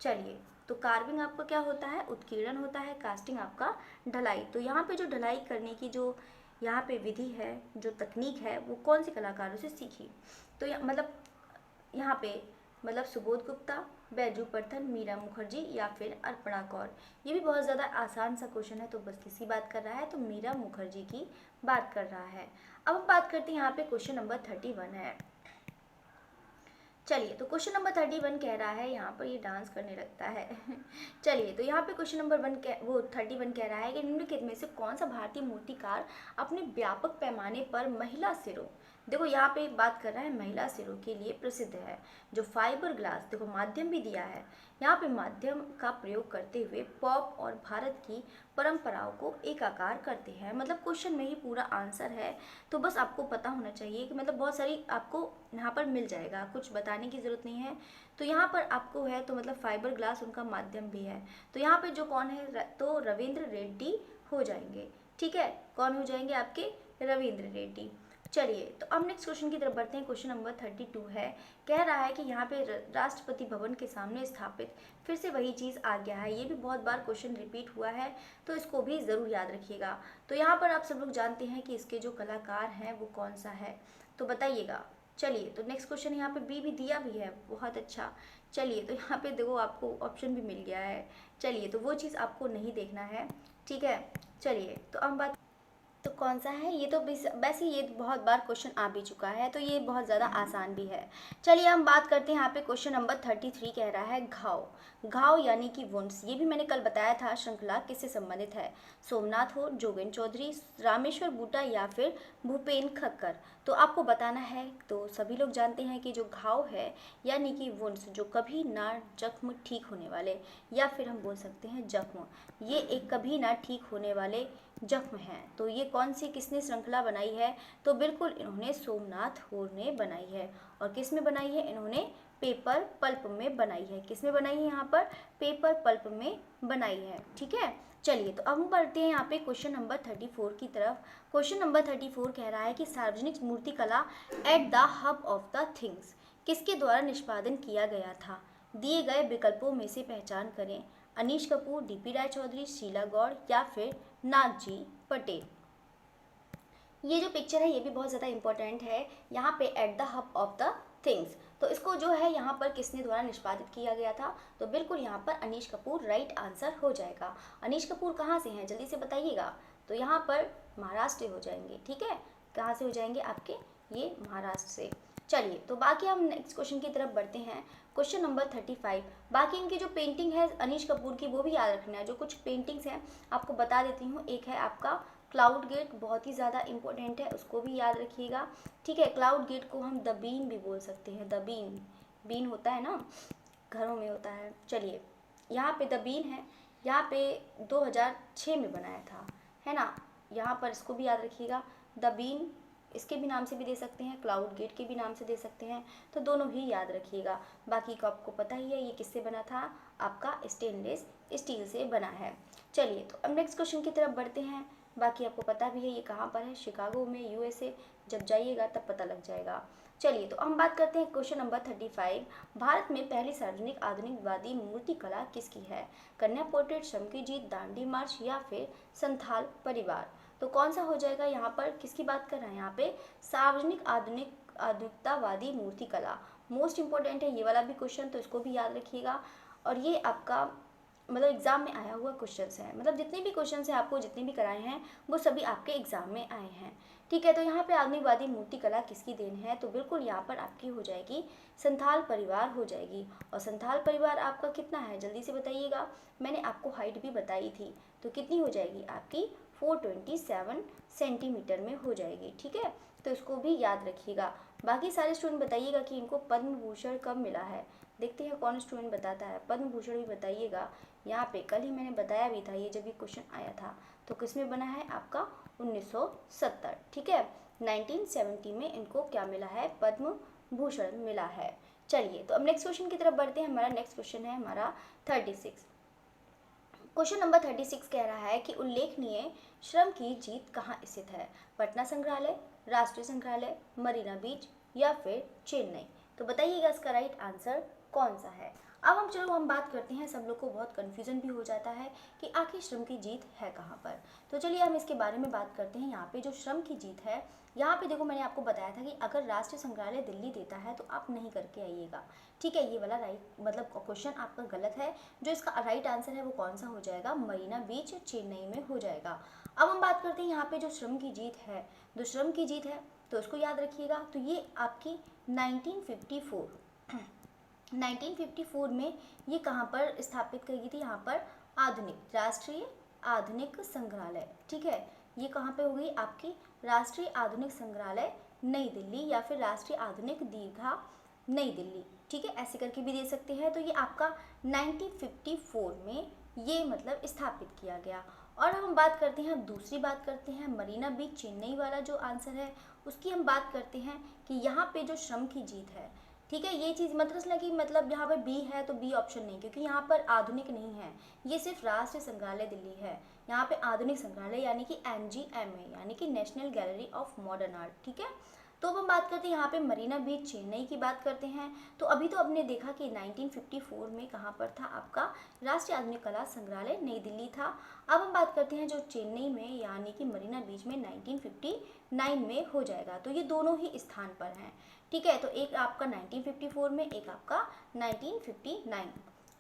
चलिए तो कार्विंग आपका क्या होता है, उत्कीर्णन होता है, कास्टिंग आपका ढलाई। तो यहाँ पे जो ढलाई करने की जो यहाँ पे विधि है, जो तकनीक है, वो कौन से कलाकारों से सीखी। तो मतलब यहाँ पे मतलब सुबोध गुप्ता, बैजू पर्थन, मीरा मुखर्जी या फिर अर्पणा कौर। ये भी बहुत ज़्यादा आसान सा क्वेश्चन है, तो बस किसी बात कर रहा है, तो मीरा मुखर्जी की बात कर रहा है। अब हम बात करते हैं यहाँ पे क्वेश्चन नंबर 31 है। चलिए, तो क्वेश्चन नंबर 31 कह रहा है, यहाँ पर ये डांस करने लगता है चलिए, तो यहाँ पे क्वेश्चन नंबर 31 कह रहा है कि निम्नलिखित में से कौन सा भारतीय मूर्तिकार अपने व्यापक पैमाने पर महिला सिरों, देखो यहाँ पे बात कर रहा है महिला सिरों के लिए प्रसिद्ध है, जो फाइबर ग्लास, देखो माध्यम भी दिया है, यहाँ पे माध्यम का प्रयोग करते हुए पॉप और भारत की परंपराओं को एकाकार करते हैं। मतलब क्वेश्चन में ही पूरा आंसर है, तो बस आपको पता होना चाहिए कि मतलब बहुत सारी आपको यहाँ पर मिल जाएगा, कुछ बताने की ज़रूरत नहीं है। तो यहाँ पर आपको है तो मतलब फाइबर ग्लास उनका माध्यम भी है, तो यहाँ पे जो कौन है, तो रविंद्र रेड्डी हो जाएंगे। ठीक है, कौन हो जाएंगे आपके, रविंद्र रेड्डी। चलिए, तो अब नेक्स्ट क्वेश्चन की तरफ बढ़ते हैं। क्वेश्चन नंबर 32 है, कह रहा है कि यहाँ पे राष्ट्रपति भवन के सामने स्थापित फिर से वही चीज़ आ गया है। ये भी बहुत बार क्वेश्चन रिपीट हुआ है, तो इसको भी ज़रूर याद रखिएगा। तो यहाँ पर आप सब लोग जानते हैं कि इसके जो कलाकार हैं वो कौन सा है, तो बताइएगा। चलिए, तो नेक्स्ट क्वेश्चन यहाँ पे बी भी दिया भी है, बहुत अच्छा। चलिए, तो यहाँ पे देखो आपको ऑप्शन भी मिल गया है। चलिए, तो वो चीज़ आपको नहीं देखना है, ठीक है। चलिए, तो अब बात, तो कौन सा है, ये तो वैसे ये बहुत बार क्वेश्चन आ भी चुका है, तो ये बहुत ज़्यादा आसान भी है। चलिए, हम बात करते हैं यहाँ पे क्वेश्चन नंबर 33 कह रहा है घाव। घाव यानी कि वुंड्स, ये भी मैंने कल बताया था, श्रृंखला किससे संबंधित है, सोमनाथ हो, जोगेन चौधरी, रामेश्वर बूटा या फिर भूपेन खक्कर। तो आपको बताना है, तो सभी लोग जानते हैं कि जो घाव है यानी कि वुंड्स, जो कभी ना जख्म ठीक होने वाले, या फिर हम बोल सकते हैं जख्म, ये एक कभी ना ठीक होने वाले जख्म हैं। तो ये कौन सी किसने श्रृंखला बनाई है, तो बिल्कुल इन्होंने सोमनाथ होर ने बनाई है। और किस में बनाई है, इन्होंने पेपर पल्प में बनाई है। किस में बनाई है, यहाँ पर पेपर पल्प में बनाई है। ठीक है, चलिए, तो अब हम बढ़ते हैं यहाँ पे क्वेश्चन नंबर 34 की तरफ। क्वेश्चन नंबर 34 कह रहा है कि सार्वजनिक मूर्तिकला at the hub of the things किसके द्वारा निष्पादन किया गया था, दिए गए विकल्पों में से पहचान करें। अनीश कपूर, डीपी रायचौधरी, शीला गौड़ या फिर नागजी पटेल। ये जो पिक्चर है ये भी बहुत ज़्यादा इंपॉर्टेंट है, यहाँ पे at the hub of the things, तो इसको जो है यहाँ पर किसने द्वारा निष्पादित किया गया था, तो बिल्कुल यहाँ पर अनीश कपूर राइट आंसर हो जाएगा। अनीश कपूर कहाँ से हैं, जल्दी से बताइएगा। तो यहाँ पर महाराष्ट्र हो जाएंगे। ठीक है, कहाँ से हो जाएंगे आपके, ये महाराष्ट्र से। चलिए, तो बाकी हम नेक्स्ट क्वेश्चन की तरफ बढ़ते हैं। क्वेश्चन नंबर 35, बाकी इनकी जो पेंटिंग है अनीश कपूर की वो भी याद रखना है। जो कुछ पेंटिंग्स हैं आपको बता देती हूँ। एक है आपका क्लाउड गेट, बहुत ही ज़्यादा इंपॉर्टेंट है, उसको भी याद रखिएगा। ठीक है, क्लाउड गेट को हम द बीन भी बोल सकते हैं। द बीन, बीन होता है ना, घरों में होता है। चलिए, यहाँ पे द बीन है, यहाँ पे 2006 में बनाया था, है ना, यहाँ पर इसको भी याद रखिएगा। द बीन इसके भी नाम से भी दे सकते हैं, क्लाउड गेट के भी नाम से दे सकते हैं, तो दोनों ही याद रखिएगा। बाकी को आपको पता ही है ये किससे बना था, आपका स्टेनलेस स्टील से बना है। चलिए, तो अब नेक्स्ट क्वेश्चन की तरफ बढ़ते हैं। बाकी आपको पता भी है ये कहाँ पर है, शिकागो में, यूएसए। जब जाइएगा तब पता लग जाएगा। चलिए, तो हम बात करते हैं क्वेश्चन नंबर 35, भारत में पहली सार्वजनिक आधुनिकवादी मूर्तिकला किसकी है, कन्या पोर्ट्रेट, श्रम की जीत, दांडी मार्च या फिर संथाल परिवार। तो कौन सा हो जाएगा, यहाँ पर किसकी बात कर रहे हैं, यहाँ पे सार्वजनिक आधुनिकतावादी मूर्तिकला, मोस्ट इंपॉर्टेंट है ये वाला भी क्वेश्चन, तो इसको भी याद रखिएगा। और ये आपका मतलब एग्जाम में आया हुआ क्वेश्चंस है, मतलब जितने भी क्वेश्चंस हैं आपको जितने भी कराए हैं वो सभी आपके एग्जाम में आए हैं। ठीक है, तो यहाँ पे आधुनिकवादी मूर्तिकला किसकी देन है, तो बिल्कुल यहाँ पर आपकी हो जाएगी संथाल परिवार हो जाएगी। और संथाल परिवार आपका कितना है, जल्दी से बताइएगा। मैंने आपको हाइट भी बताई थी, तो कितनी हो जाएगी आपकी 427 सेंटीमीटर में हो जाएगी। ठीक है, तो इसको भी याद रखिएगा। बाकी सारे स्टूडेंट बताइएगा कि इनको पद्म भूषण कब मिला है, देखते हैं कौन स्टूडेंट बताता है। पद्म भूषण भी बताइएगा। यहाँ पे कल ही मैंने बताया भी था, ये जब भी क्वेश्चन आया था, तो किसमें बना है आपका 1970। ठीक है, 1970 में इनको क्या मिला है, पद्म भूषण मिला है। चलिए, तो अब नेक्स्ट क्वेश्चन की तरफ बढ़ते हैं। हमारा नेक्स्ट क्वेश्चन है हमारा 36। क्वेश्चन नंबर 36 कह रहा है कि उल्लेखनीय श्रम की जीत कहाँ स्थित है, पटना संग्रहालय, राष्ट्रीय संग्रहालय, मरीना बीच या फिर चेन्नई। तो बताइएगा इसका राइट आंसर कौन सा है। अब हम बात करते हैं, सब लोग को बहुत कन्फ्यूजन भी हो जाता है कि आखिर श्रम की जीत है कहाँ पर। तो चलिए हम इसके बारे में बात करते हैं। यहाँ पे जो श्रम की जीत है यहाँ पे देखो मैंने आपको बताया था कि अगर राष्ट्रीय संग्रहालय दिल्ली देता है तो आप नहीं करके आइएगा, ठीक है। ये वाला राइट मतलब क्वेश्चन आपका गलत है। जो इसका राइट आंसर है वो कौन सा हो जाएगा, मरीना बीच चेन्नई में हो जाएगा। अब हम बात करते हैं यहाँ पे जो श्रम की जीत है, जो श्रम की जीत है तो उसको याद रखिएगा। तो ये आपकी 1954 में ये कहाँ पर स्थापित की गई थी, यहाँ पर आधुनिक राष्ट्रीय आधुनिक संग्रहालय, ठीक है। ये कहाँ पे होगी आपकी राष्ट्रीय आधुनिक संग्रहालय नई दिल्ली, या फिर राष्ट्रीय आधुनिक दीर्घा नई दिल्ली, ठीक है, ऐसे करके भी दे सकते हैं। तो ये आपका 1954 में ये मतलब स्थापित किया गया। और हम बात करते हैं, दूसरी बात करते हैं मरीना बीच चेन्नई वाला जो आंसर है उसकी हम बात करते हैं कि यहाँ पे जो श्रम की जीत है, ठीक है, ये चीज़ मतलब कि मतलब यहाँ पर बी है तो बी ऑप्शन नहीं, क्योंकि यहाँ पर आधुनिक नहीं है, ये सिर्फ राष्ट्रीय संग्रहालय दिल्ली है। यहाँ पे आधुनिक संग्रहालय यानी कि NGMA यानी कि national gallery of modern art, ठीक है। तो अब हम बात करते हैं यहाँ पे मरीना बीच चेन्नई की बात करते हैं। तो अभी तो आपने देखा कि 1954 में कहाँ पर था आपका राष्ट्रीय आधुनिक कला संग्रहालय नई दिल्ली था। अब हम बात करते हैं जो चेन्नई में यानी कि मरीना बीच में 1959 में हो जाएगा। तो ये दोनों ही स्थान पर हैं, ठीक है। तो एक आपका 1954 में, एक आपका 1959।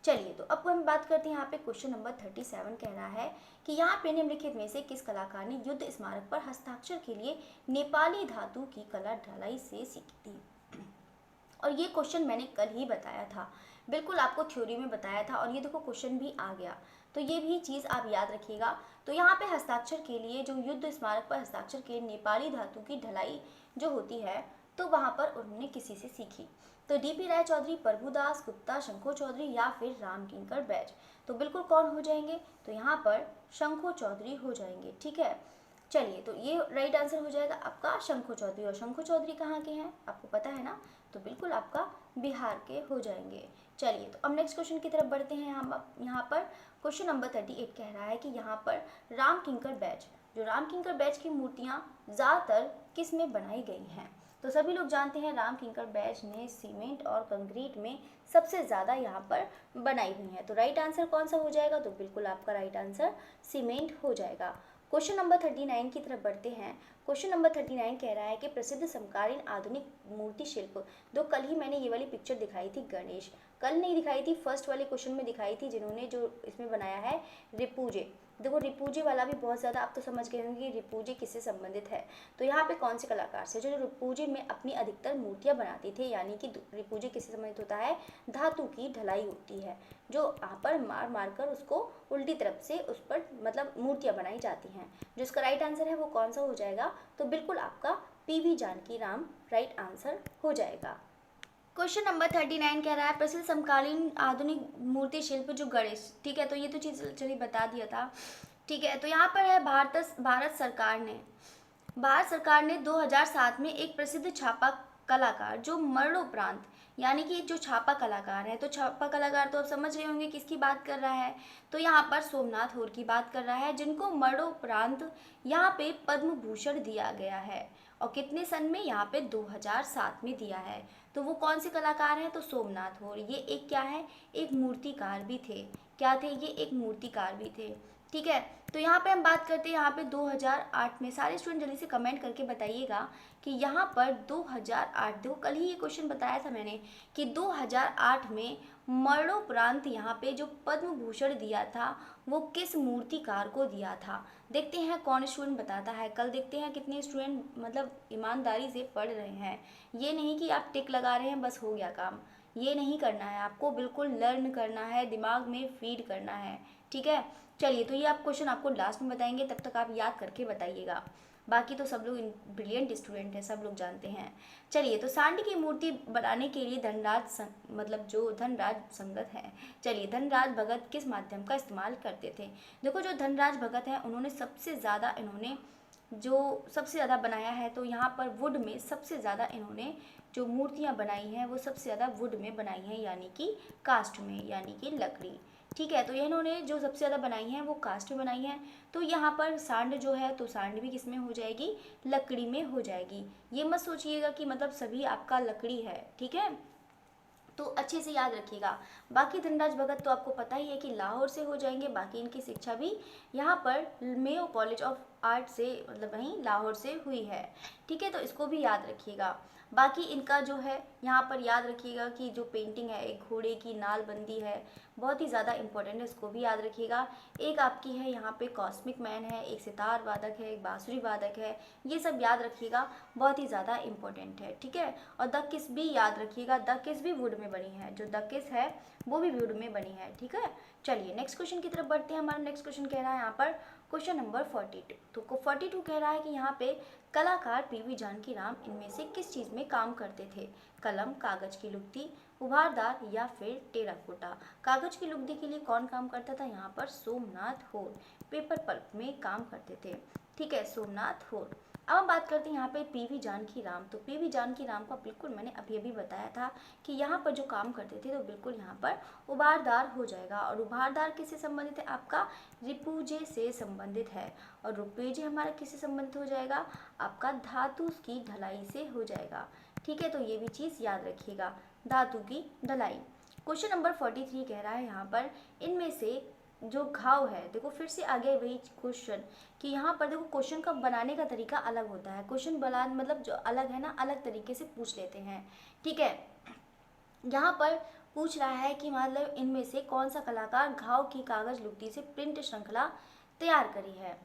चलिए तो अब हम बात करते हैं यहाँ पे क्वेश्चन नंबर 37 कह रहा है कि यहाँ पे निम्नलिखित में से किस कलाकार ने युद्ध स्मारक पर हस्ताक्षर के लिए नेपाली धातु की कला ढलाई से सीखी थी। और ये क्वेश्चन मैंने कल ही बताया था, बिल्कुल आपको थ्योरी में बताया था, और ये देखो क्वेश्चन भी आ गया, तो ये भी चीज़ आप याद रखिएगा। तो यहाँ पे हस्ताक्षर के लिए जो युद्ध स्मारक पर हस्ताक्षर के नेपाली धातु की ढलाई जो होती है तो वहाँ पर उन्होंने किसी से सीखी। तो DP राय चौधरी, प्रभुदास गुप्ता, शंखो चौधरी या फिर राम किंकर बैज। तो बिल्कुल कौन हो जाएंगे, तो यहाँ पर शंखो चौधरी हो जाएंगे, ठीक है। चलिए तो ये राइट आंसर हो जाएगा आपका शंखो चौधरी। और शंखो चौधरी कहाँ के हैं आपको पता है ना, तो बिल्कुल आपका बिहार के हो जाएंगे। चलिए तो अब नेक्स्ट क्वेश्चन की तरफ बढ़ते हैं। यहाँ पर क्वेश्चन नंबर 38 कह रहा है कि यहाँ पर राम किंकर बैज, जो राम किंकर बैज की मूर्तियाँ ज़्यादातर किस में बनाई गई हैं। तो सभी लोग जानते हैं राम किंकर बैज ने सीमेंट और कंक्रीट में सबसे ज़्यादा यहाँ पर बनाई हुई है। तो राइट आंसर कौन सा हो जाएगा, तो बिल्कुल आपका राइट आंसर सीमेंट हो जाएगा। क्वेश्चन नंबर 39 की तरफ बढ़ते हैं। क्वेश्चन नंबर 39 कह रहा है कि प्रसिद्ध समकालीन आधुनिक मूर्ति शिल्प, दो कल ही मैंने ये वाली पिक्चर दिखाई थी, गणेश कल नहीं दिखाई थी, फर्स्ट वाले क्वेश्चन में दिखाई थी, जिन्होंने जो इसमें बनाया है रिपुजे। देखो रिपुजे वाला भी बहुत ज़्यादा आप तो समझ गए होंगे कि रिपुजे किससे संबंधित है। तो यहाँ पे कौन से कलाकार से जो रिपुजे में अपनी अधिकतर मूर्तियाँ बनाते थे, यानी कि रिपुजे किससे संबंधित होता है, धातु की ढलाई होती है, जो यहाँ पर मार मार कर उसको उल्टी तरफ से उस पर मतलब मूर्तियाँ बनाई जाती हैं। जो इसका राइट आंसर है वो कौन सा हो जाएगा, तो बिल्कुल आपका PV Janaki Ram right answer हो जाएगा। क्वेश्चन नंबर 39 कह रहा है प्रसिद्ध समकालीन आधुनिक मूर्ति शिल्प जो गणेश, ठीक है। तो ये तो चीज़ चलिए बता दिया था, ठीक है। तो यहाँ पर है भारत सरकार ने 2007 में एक प्रसिद्ध छापा कलाकार जो मरणोपरांत यानी कि जो छापा कलाकार है, तो छापा कलाकार तो आप समझ रहे होंगे किसकी बात कर रहा है, तो यहाँ पर सोमनाथ होर की बात कर रहा है, जिनको मरणोपरांत यहाँ पे पद्म भूषण दिया गया है। और कितने सन में, यहाँ पे 2007 में दिया है। तो वो कौन से कलाकार हैं, तो सोमनाथ होर। ये एक क्या है, एक मूर्तिकार भी थे। क्या थे ये, एक मूर्तिकार भी थे, ठीक है। तो यहाँ पे हम बात करते हैं यहाँ पे 2008 में, सारे स्टूडेंट जल्दी से कमेंट करके बताइएगा कि यहाँ पर 2008, देखो कल ही ये क्वेश्चन बताया था मैंने कि 2008 में मरणोपरांत यहाँ पे जो पद्म भूषण दिया था वो किस मूर्तिकार को दिया था। देखते हैं कौन स्टूडेंट बताता है, कल देखते हैं कितने स्टूडेंट मतलब ईमानदारी से पढ़ रहे हैं। ये नहीं कि आप टिक लगा रहे हैं बस हो गया काम, ये नहीं करना है, आपको बिल्कुल लर्न करना है, दिमाग में फीड करना है, ठीक है। चलिए तो ये आप क्वेश्चन आपको लास्ट में बताएंगे, तब तक आप याद करके बताइएगा। बाकी तो सब लोग ब्रिलियंट स्टूडेंट हैं, सब लोग जानते हैं। चलिए तो सांडी की मूर्ति बनाने के लिए मतलब जो धनराज संगत है, चलिए धनराज भगत किस माध्यम का इस्तेमाल करते थे। देखो जो धनराज भगत हैं उन्होंने सबसे ज़्यादा बनाया है, तो यहाँ पर वुड में सबसे ज़्यादा इन्होंने जो मूर्तियाँ बनाई हैं वो सबसे ज़्यादा वुड में बनाई हैं, यानी कि कास्ट में, यानी कि लकड़ी, ठीक है। तो ये इन्होंने जो सबसे ज़्यादा बनाई हैं वो कास्ट में बनाई हैं। तो यहाँ पर सांड जो है, तो सांड भी किस में हो जाएगी, लकड़ी में हो जाएगी। ये मत सोचिएगा कि मतलब सभी आपका लकड़ी है, ठीक है। तो अच्छे से याद रखिएगा। बाकी धनराज भगत तो आपको पता ही है कि लाहौर से हो जाएंगे, बाकी इनकी शिक्षा भी यहाँ पर मेयो कॉलेज ऑफ आर्ट से मतलब वहीं लाहौर से हुई है। ठीक है, तो इसको भी याद रखिएगा। बाकी इनका जो है यहाँ पर याद रखिएगा कि जो पेंटिंग है एक घोड़े की नालबंदी है, बहुत ही ज़्यादा इंपॉर्टेंट है, इसको भी याद रखिएगा। एक आपकी है यहाँ पे कॉस्मिक मैन है, एक सितार वादक है, एक बांसुरी वादक है, ये सब याद रखिएगा, बहुत ही ज़्यादा इंपॉर्टेंट है। ठीक है, और द किस भी याद रखिएगा, द किस भी वुड में बनी है, जो द किस है वो भी वुड में बनी है। ठीक है, चलिए नेक्स्ट क्वेश्चन की तरफ बढ़ते हैं। हमारा नेक्स्ट क्वेश्चन कह रहा है यहाँ पर क्वेश्चन नंबर 42। तो 42 कह रहा है कि यहाँ पे कलाकार पीवी जानकीराम इनमें से किस चीज़ में काम करते थे? कलम, कागज की लुगदी, उभारदार या फिर टेराकोटा। कागज की लुगदी के लिए कौन काम करता था? यहाँ पर सोमनाथ होर पेपर पल्प में काम करते थे। ठीक है, सोमनाथ होर। अब हम बात करते हैं यहाँ पे पीवी जानकीराम। तो पीवी जानकीराम को बिल्कुल मैंने अभी अभी बताया था कि यहाँ पर जो काम करते थे तो बिल्कुल यहाँ पर उभारदार हो जाएगा। और उभारदार किससे संबंधित है? आपका रिपुजे से संबंधित है। और रुपेजे हमारा किससे संबंधित हो जाएगा? आपका धातु की ढलाई से हो जाएगा। ठीक है, तो ये भी चीज़ याद रखिएगा, धातु की ढलाई। क्वेश्चन नंबर 43 कह रहा है यहाँ पर इनमें से जो घाव है, देखो फिर से आ गया वही क्वेश्चन कि यहाँ पर देखो क्वेश्चन का बनाने का तरीका अलग होता है। क्वेश्चन बना मतलब जो अलग है ना, अलग तरीके से पूछ लेते हैं। ठीक है, यहाँ पर पूछ रहा है कि मतलब इनमें से कौन सा कलाकार घाव की कागज लुगदी से प्रिंट श्रृंखला तैयार करी है,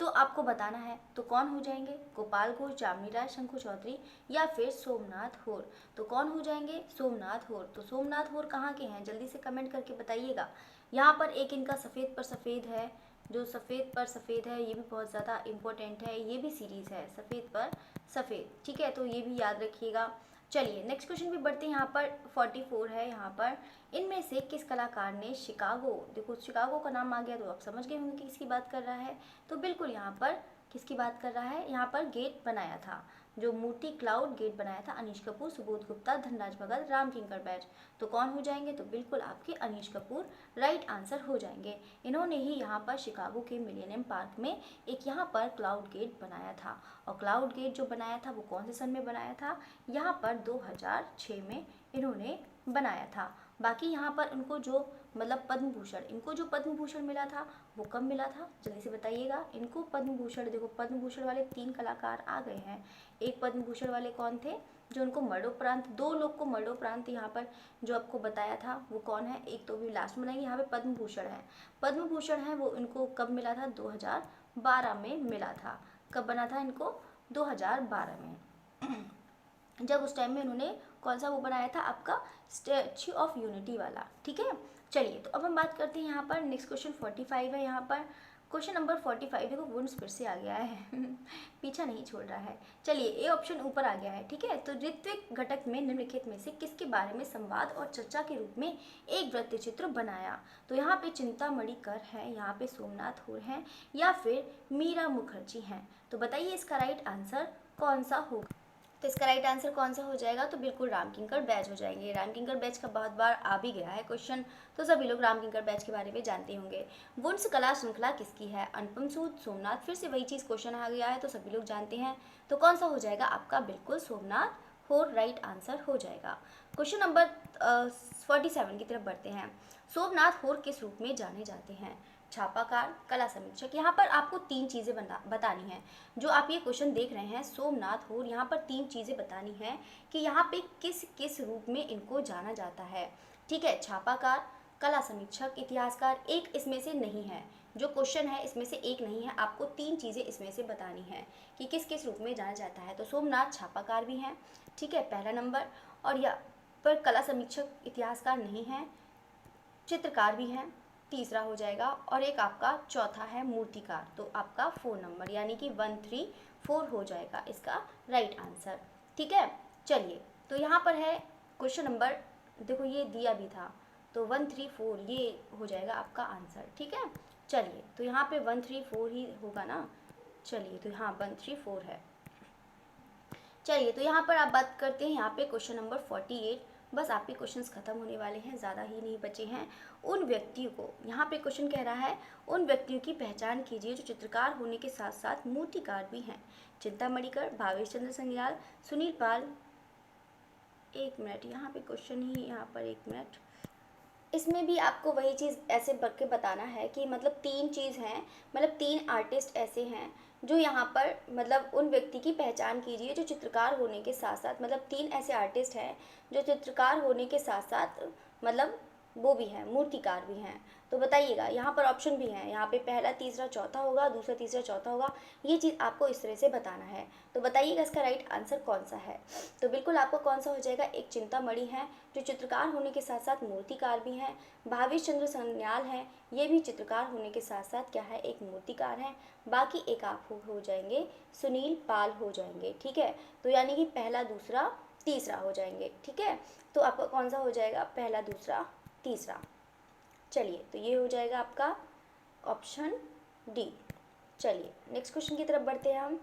तो आपको बताना है। तो कौन हो जाएंगे? गोपाल घोष, जामिनी राय, शंकु चौधरी या फिर सोमनाथ होर। तो कौन हो जाएंगे? सोमनाथ होर। तो सोमनाथ होर कहाँ के हैं? जल्दी से कमेंट करके बताइएगा। यहाँ पर एक इनका सफ़ेद पर सफ़ेद है, जो सफ़ेद पर सफ़ेद है ये भी बहुत ज़्यादा इम्पोर्टेंट है, ये भी सीरीज़ है सफ़ेद पर सफ़ेद। ठीक है, तो ये भी याद रखिएगा। चलिए नेक्स्ट क्वेश्चन भी बढ़ते हैं। यहाँ पर 44 है। यहाँ पर इनमें से किस कलाकार ने शिकागो, देखो शिकागो का नाम आ गया तो आप समझ गए होंगे कि किसकी बात कर रहा है। तो बिल्कुल यहाँ पर किसकी बात कर रहा है? यहाँ पर गेट बनाया था, जो मूर्ति क्लाउड गेट बनाया था, अनीश कपूर, सुबोध गुप्ता, धनराज भगत, राम किंकर बैच। तो कौन हो जाएंगे? तो बिल्कुल आपके अनीश कपूर राइट आंसर हो जाएंगे। इन्होंने ही यहाँ पर शिकागो के मिलेनियम पार्क में एक यहाँ पर क्लाउड गेट बनाया था। और क्लाउड गेट जो बनाया था वो कौन से सन में बनाया था? यहाँ पर 2006 में इन्होंने बनाया था। बाकी यहाँ पर उनको जो मतलब पद्म भूषण, इनको जो पद्म भूषण मिला था वो कब मिला था? जल्दी से बताइएगा। इनको पद्म भूषण, देखो पद्म भूषण वाले 3 कलाकार आ गए हैं। एक पद्म भूषण वाले कौन थे? जो उनको मरणोपरांत, 2 लोग को मरणोपरांत यहाँ पर जो आपको बताया था वो कौन है? एक तो भी लास्ट में बनाएंगे, यहाँ पे पद्म भूषण है। पद्म भूषण है वो इनको कब मिला था? 2012 में मिला था। कब बना था इनको? 2012 में। जब उस टाइम में उन्होंने कौन सा वो बनाया था? आपका स्टैच्यू ऑफ यूनिटी वाला। ठीक है, चलिए तो अब हम बात करते हैं यहाँ पर नेक्स्ट क्वेश्चन 45 है। यहाँ पर क्वेश्चन नंबर 45 देखो वुंस फिर से आ गया है पीछा नहीं छोड़ रहा है। चलिए ए ऑप्शन ऊपर आ गया है। ठीक है, तो ऋत्विक घटक में निम्नलिखित में से किसके बारे में संवाद और चर्चा के रूप में एक वृत्त चित्र बनाया? तो यहाँ पे चिंतामणि कर है, यहाँ पे सोमनाथ होर हैं या फिर मीरा मुखर्जी हैं। तो बताइए इसका राइट आंसर कौन सा होगा? तो इसका राइट आंसर कौन सा हो जाएगा? तो बिल्कुल राम किंकर बैच हो जाएंगे। राम किंकर बैच का बहुत बार आ भी गया है क्वेश्चन, तो सभी लोग राम किंकर बैच के बारे में जानते होंगे। वुंस कला श्रृंखला किसकी है? अनुपम सूद, सोमनाथ, फिर से वही चीज़ क्वेश्चन आ गया है तो सभी लोग जानते हैं। तो कौन सा हो जाएगा आपका? बिल्कुल सोमनाथ होर राइट आंसर हो जाएगा। क्वेश्चन नंबर 47 की तरफ बढ़ते हैं। सोमनाथ होर किस रूप में जाने जाते हैं? छापाकार, कला समीक्षक। यहाँ पर आपको 3 चीज़ें बतानी हैं। जो आप ये क्वेश्चन देख रहे हैं सोमनाथ होर, यहाँ पर 3 चीज़ें बतानी हैं कि यहाँ पे किस किस रूप में इनको जाना जाता है। ठीक है, छापाकार, कला समीक्षक, इतिहासकार, एक इसमें से नहीं है। जो क्वेश्चन है इसमें से एक नहीं है, आपको 3 चीज़ें इसमें से बतानी है कि किस किस रूप में जाना जाता है। तो सोमनाथ छापाकार भी हैं, ठीक है, पहला नंबर। और या पर कला समीक्षक, इतिहासकार नहीं है, चित्रकार भी हैं, तीसरा हो जाएगा। और एक आपका चौथा है मूर्तिकार, तो आपका 4 नंबर यानी कि 134 हो जाएगा इसका राइट आंसर। ठीक है, चलिए तो यहाँ पर है क्वेश्चन नंबर, देखो ये दिया भी था, तो 134 ये हो जाएगा आपका आंसर। ठीक है, चलिए तो यहाँ पे 134 ही होगा ना। चलिए तो हाँ 134 है। चलिए तो यहाँ पर आप बात करते हैं यहाँ पे क्वेश्चन नंबर 48। बस आपके क्वेश्चंस खत्म होने वाले हैं, ज़्यादा ही नहीं बचे हैं। उन व्यक्तियों को, यहाँ पे क्वेश्चन कह रहा है उन व्यक्तियों की पहचान कीजिए जो चित्रकार होने के साथ साथ मूर्तिकार भी हैं। चिंतामणि कर, भावेश चंद्र संग्याल, सुनील पाल, एक मिनट, यहाँ पे क्वेश्चन ही, यहाँ पर एक मिनट, इसमें भी आपको वही चीज़ ऐसे बढ़ के बताना है कि मतलब 3 चीज़ हैं, मतलब 3 आर्टिस्ट ऐसे हैं जो यहाँ पर मतलब उन व्यक्ति की पहचान कीजिए जो चित्रकार होने के साथ साथ, मतलब 3 ऐसे आर्टिस्ट हैं जो चित्रकार होने के साथ साथ मतलब वो भी हैं, मूर्तिकार भी हैं। तो बताइएगा, यहाँ पर ऑप्शन भी हैं, यहाँ पे पहला तीसरा चौथा होगा, दूसरा तीसरा चौथा होगा, ये चीज़ आपको इस तरह से बताना है। तो बताइएगा इसका राइट आंसर कौन सा है। तो बिल्कुल आपको कौन सा हो जाएगा, एक चिंतामणि है जो चित्रकार होने के साथ साथ मूर्तिकार भी हैं, भावेश चंद्र सन्याल हैं, ये भी चित्रकार होने के साथ साथ क्या है, एक मूर्तिकार हैं। बाकी एक आप हो जाएंगे सुनील पाल हो जाएंगे, ठीक है। तो यानी कि पहला दूसरा तीसरा हो जाएंगे, ठीक है। तो आपका कौन सा हो जाएगा, पहला दूसरा तीसरा। चलिए, तो ये हो जाएगा आपका ऑप्शन डी। चलिए नेक्स्ट क्वेश्चन की तरफ बढ़ते हैं हम।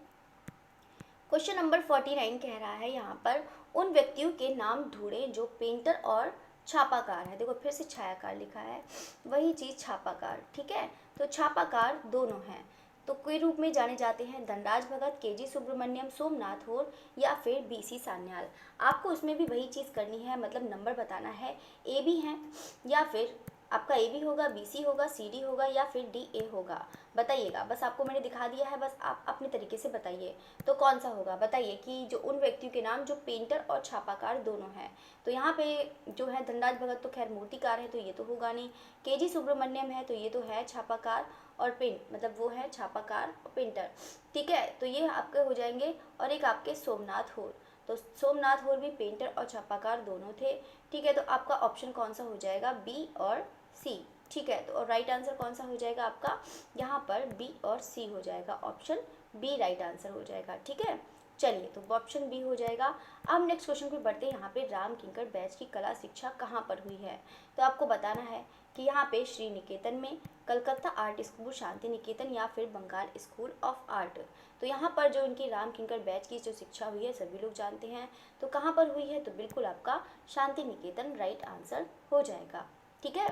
क्वेश्चन नंबर 49 कह रहा है यहाँ पर, उन व्यक्तियों के नाम ढूंढें जो पेंटर और छापाकार है। देखो फिर से छायाकार लिखा है, वही चीज़ छापाकार, ठीक है। तो छापाकार दोनों हैं, तो के रूप में जाने जाते हैं धनराज भगत, केजी सुब्रमण्यम, सोमनाथ होर या फिर बीसी सान्याल। आपको उसमें भी वही चीज़ करनी है, मतलब नंबर बताना है, ए बी हैं या फिर आपका ए बी होगा, बी सी होगा, सी डी होगा या फिर डी ए होगा। बताइएगा, बस आपको मैंने दिखा दिया है, बस आप अपने तरीके से बताइए तो कौन सा होगा। बताइए कि जो उन व्यक्तियों के नाम जो पेंटर और छापाकार दोनों हैं। तो यहाँ पे जो है धनराज भगत तो खैर मूर्तिकार है, तो ये तो होगा नहीं। केजी सुब्रमण्यम है तो ये तो है छापाकार और पेंट, मतलब वो है छापाकार और पेंटर, ठीक है। तो ये आपके हो जाएंगे। और एक आपके सोमनाथ होर, तो सोमनाथ होर भी पेंटर और छापाकार दोनों थे, ठीक है। तो आपका ऑप्शन कौन सा हो जाएगा, बी और सी, ठीक है। तो राइट आंसर कौन सा हो जाएगा आपका, यहाँ पर बी और सी हो जाएगा, ऑप्शन बी राइट आंसर हो जाएगा, ठीक है। चलिए, तो ऑप्शन बी हो जाएगा। अब नेक्स्ट क्वेश्चन पे बढ़ते हैं। यहाँ पे राम किंकर बैच की कला शिक्षा कहाँ पर हुई है। तो आपको बताना है कि यहाँ पे श्री निकेतन में, कलकत्ता आर्ट स्कूल, शांति निकेतन या फिर बंगाल स्कूल ऑफ आर्ट। तो यहाँ पर जो इनकी राम किंकर बैच की जो शिक्षा हुई है सभी लोग जानते हैं, तो कहाँ पर हुई है, तो बिल्कुल आपका शांति निकेतन राइट आंसर हो जाएगा, ठीक है।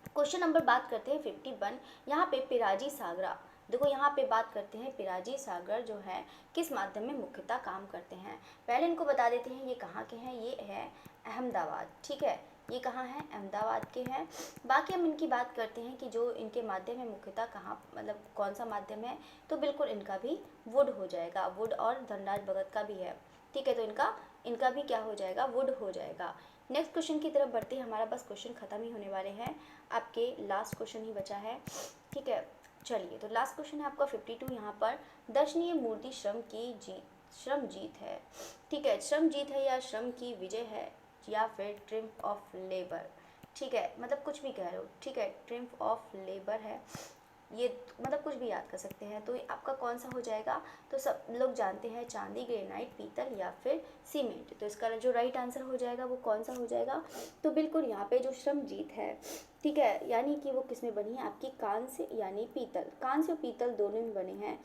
क्वेश्चन नंबर बात करते हैं 51। यहाँ पे पिराजी सागरा, देखो यहाँ पे बात करते हैं पिराजी सागर जो है किस माध्यम में मुख्यतः काम करते हैं। पहले इनको बता देते हैं ये कहाँ के हैं, ये है अहमदाबाद, ठीक है। ये कहाँ है, अहमदाबाद के हैं। बाकी हम इनकी बात करते हैं कि जो इनके माध्यम है मुख्यतः कहाँ, मतलब कौन सा माध्यम है, तो बिल्कुल इनका भी वुड हो जाएगा, वुड और धनराज भगत का भी है, ठीक है। तो इनका भी क्या हो जाएगा, वुड हो जाएगा। नेक्स्ट क्वेश्चन की तरफ बढ़ते हैं, हमारा बस क्वेश्चन खत्म ही होने वाले हैं, आपके लास्ट क्वेश्चन ही बचा है, ठीक है। चलिए, तो लास्ट क्वेश्चन है आपका 52। यहाँ पर दर्शनीय मूर्ति श्रम जीत है, ठीक है। श्रम जीत है या श्रम की विजय है या फिर ट्रिम्फ ऑफ लेबर, ठीक है। मतलब कुछ भी कह रहे हो, ठीक है, ट्रिम्फ ऑफ लेबर है ये, मतलब कुछ भी याद कर सकते हैं। तो आपका कौन सा हो जाएगा, तो सब लोग जानते हैं चांदी, ग्रेनाइट, पीतल या फिर सीमेंट। तो इसका जो राइट आंसर हो जाएगा वो कौन सा हो जाएगा, तो बिल्कुल यहाँ पे जो श्रम जीत है, ठीक है, यानी कि वो किस में बनी है, आपकी कांस्य यानी पीतल, कांस्य और पीतल दोनों में बने हैं,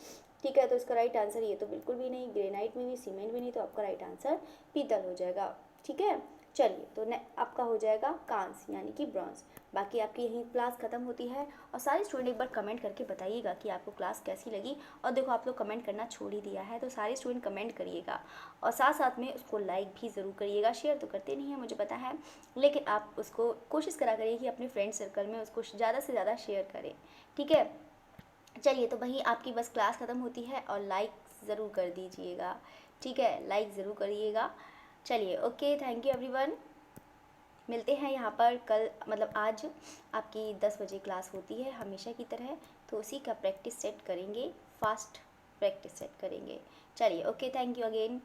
ठीक है। तो इसका राइट आंसर ये तो बिल्कुल भी नहीं, ग्रेनाइट में भी, सीमेंट में नहीं, तो आपका राइट आंसर पीतल हो जाएगा, ठीक है। चलिए, तो आपका हो जाएगा कांस्य यानी कि ब्रॉन्ज। बाकी आपकी यहीं क्लास ख़त्म होती है। और सारे स्टूडेंट एक बार कमेंट करके बताइएगा कि आपको क्लास कैसी लगी। और देखो आप लोग कमेंट करना छोड़ ही दिया है, तो सारे स्टूडेंट कमेंट करिएगा और साथ साथ में उसको लाइक भी ज़रूर करिएगा। शेयर तो करते नहीं हैं मुझे पता है, लेकिन आप उसको कोशिश करा करिए कि अपने फ्रेंड सर्कल में उसको ज़्यादा से ज़्यादा शेयर करें, ठीक है। चलिए, तो वहीं आपकी बस क्लास ख़त्म होती है और लाइक ज़रूर कर दीजिएगा, ठीक है, लाइक ज़रूर करिएगा। चलिए, ओके, थैंक यू एवरीवन। मिलते हैं यहाँ पर कल, मतलब आज आपकी 10 बजे क्लास होती है हमेशा की तरह, तो उसी का प्रैक्टिस सेट करेंगे, फास्ट प्रैक्टिस सेट करेंगे। चलिए, ओके, थैंक यू अगेन।